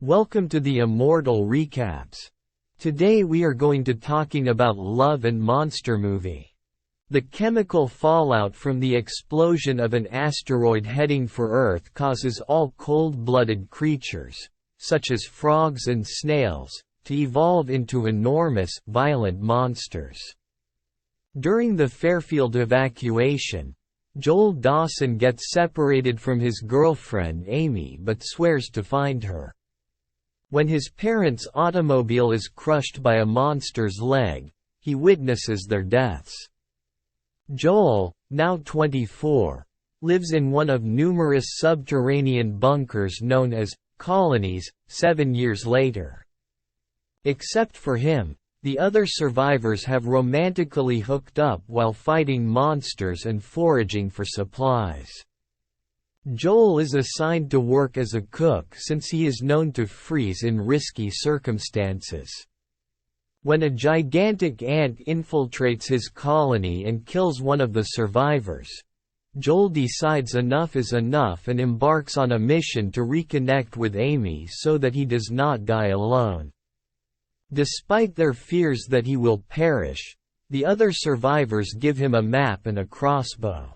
Welcome to the Immortal Recaps. Today we are going to talking about Love and Monster movie. The chemical fallout from the explosion of an asteroid heading for Earth causes all cold-blooded creatures, such as frogs and snails, to evolve into enormous, violent monsters. During the Fairfield evacuation, Joel Dawson gets separated from his girlfriend Amy but swears to find her. When his parents' automobile is crushed by a monster's leg, he witnesses their deaths. Joel, now 24, lives in one of numerous subterranean bunkers known as colonies 7 years later. Except for him, the other survivors have romantically hooked up while fighting monsters and foraging for supplies. Joel is assigned to work as a cook since he is known to freeze in risky circumstances. When a gigantic ant infiltrates his colony and kills one of the survivors, Joel decides enough is enough and embarks on a mission to reconnect with Amy so that he does not die alone. Despite their fears that he will perish, the other survivors give him a map and a crossbow.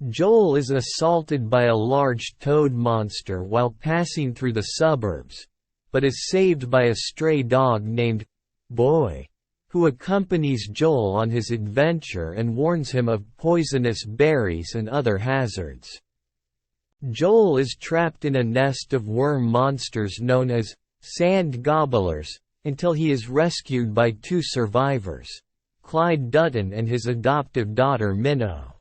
Joel is assaulted by a large toad monster while passing through the suburbs, but is saved by a stray dog named Boy, who accompanies Joel on his adventure and warns him of poisonous berries and other hazards. Joel is trapped in a nest of worm monsters known as sand gobblers until he is rescued by two survivors, Clyde Dutton and his adoptive daughter Minnow.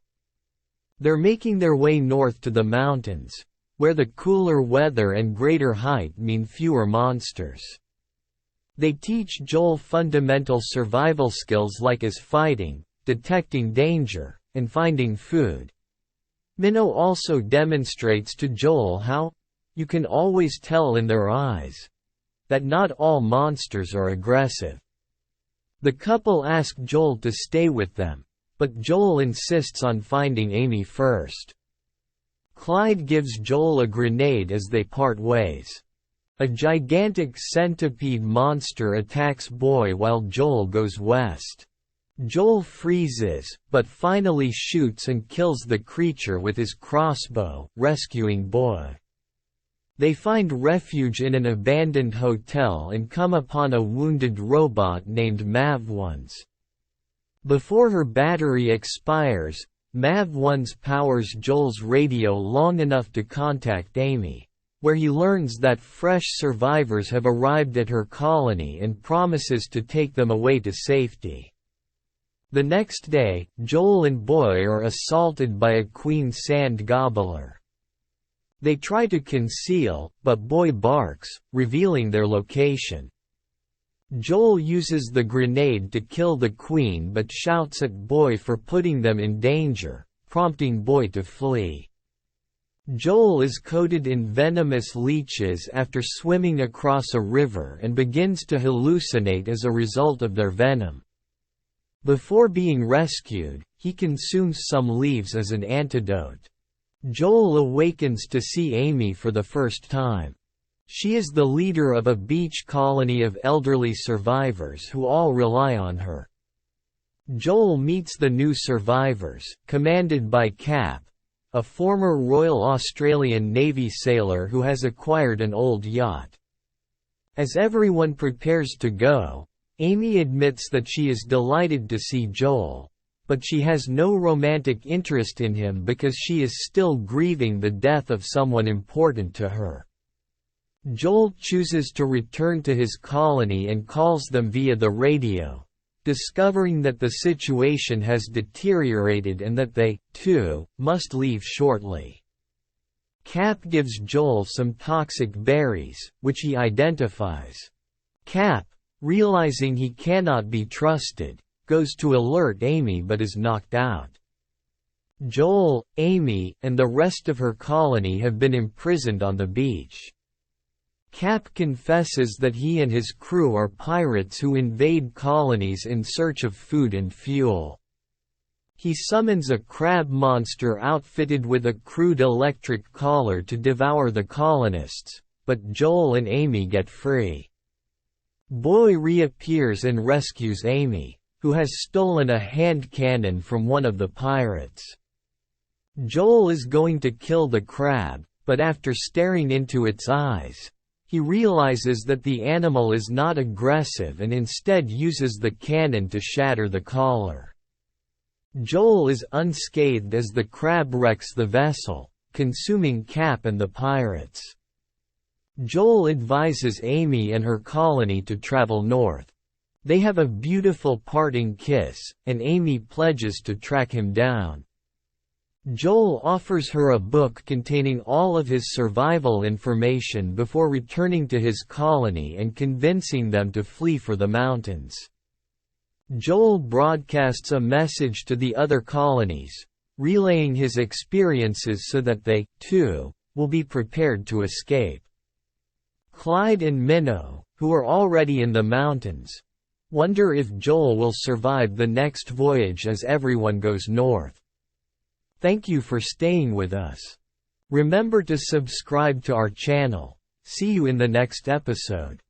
They're making their way north to the mountains, where the cooler weather and greater height mean fewer monsters. They teach Joel fundamental survival skills like as fighting, detecting danger, and finding food. Minnow also demonstrates to Joel how, you can always tell in their eyes, that not all monsters are aggressive. The couple ask Joel to stay with them, but Joel insists on finding Amy first. Clyde gives Joel a grenade as they part ways. A gigantic centipede monster attacks Boy while Joel goes west. Joel freezes, but finally shoots and kills the creature with his crossbow, rescuing Boy. They find refuge in an abandoned hotel and come upon a wounded robot named Mav-1. Before her battery expires, Mav-1 powers Joel's radio long enough to contact Amy, where he learns that fresh survivors have arrived at her colony and promises to take them away to safety. The next day, Joel and Boy are assaulted by a queen sand gobbler. They try to conceal, but Boy barks, revealing their location. Joel uses the grenade to kill the queen but shouts at Boy for putting them in danger, prompting Boy to flee. Joel is coated in venomous leeches after swimming across a river and begins to hallucinate as a result of their venom. Before being rescued, he consumes some leaves as an antidote. Joel awakens to see Amy for the first time. She is the leader of a beach colony of elderly survivors who all rely on her. Joel meets the new survivors, commanded by Cap, a former Royal Australian Navy sailor who has acquired an old yacht. As everyone prepares to go, Amy admits that she is delighted to see Joel, but she has no romantic interest in him because she is still grieving the death of someone important to her. Joel chooses to return to his colony and calls them via the radio, discovering that the situation has deteriorated and that they, too, must leave shortly. Cap gives Joel some toxic berries, which he identifies. Cap, realizing he cannot be trusted, goes to alert Amy but is knocked out. Joel, Amy, and the rest of her colony have been imprisoned on the beach. Cap confesses that he and his crew are pirates who invade colonies in search of food and fuel. He summons a crab monster outfitted with a crude electric collar to devour the colonists, but Joel and Amy get free. Boy reappears and rescues Amy, who has stolen a hand cannon from one of the pirates. Joel is going to kill the crab, but after staring into its eyes, he realizes that the animal is not aggressive and instead uses the cannon to shatter the collar. Joel is unscathed as the crab wrecks the vessel, consuming Cap and the pirates. Joel advises Amy and her colony to travel north. They have a beautiful parting kiss, and Amy pledges to track him down. Joel offers her a book containing all of his survival information before returning to his colony and convincing them to flee for the mountains. Joel broadcasts a message to the other colonies, relaying his experiences so that they, too, will be prepared to escape. Clyde and Minnow, who are already in the mountains, wonder if Joel will survive the next voyage as everyone goes north. Thank you for staying with us. Remember to subscribe to our channel. See you in the next episode.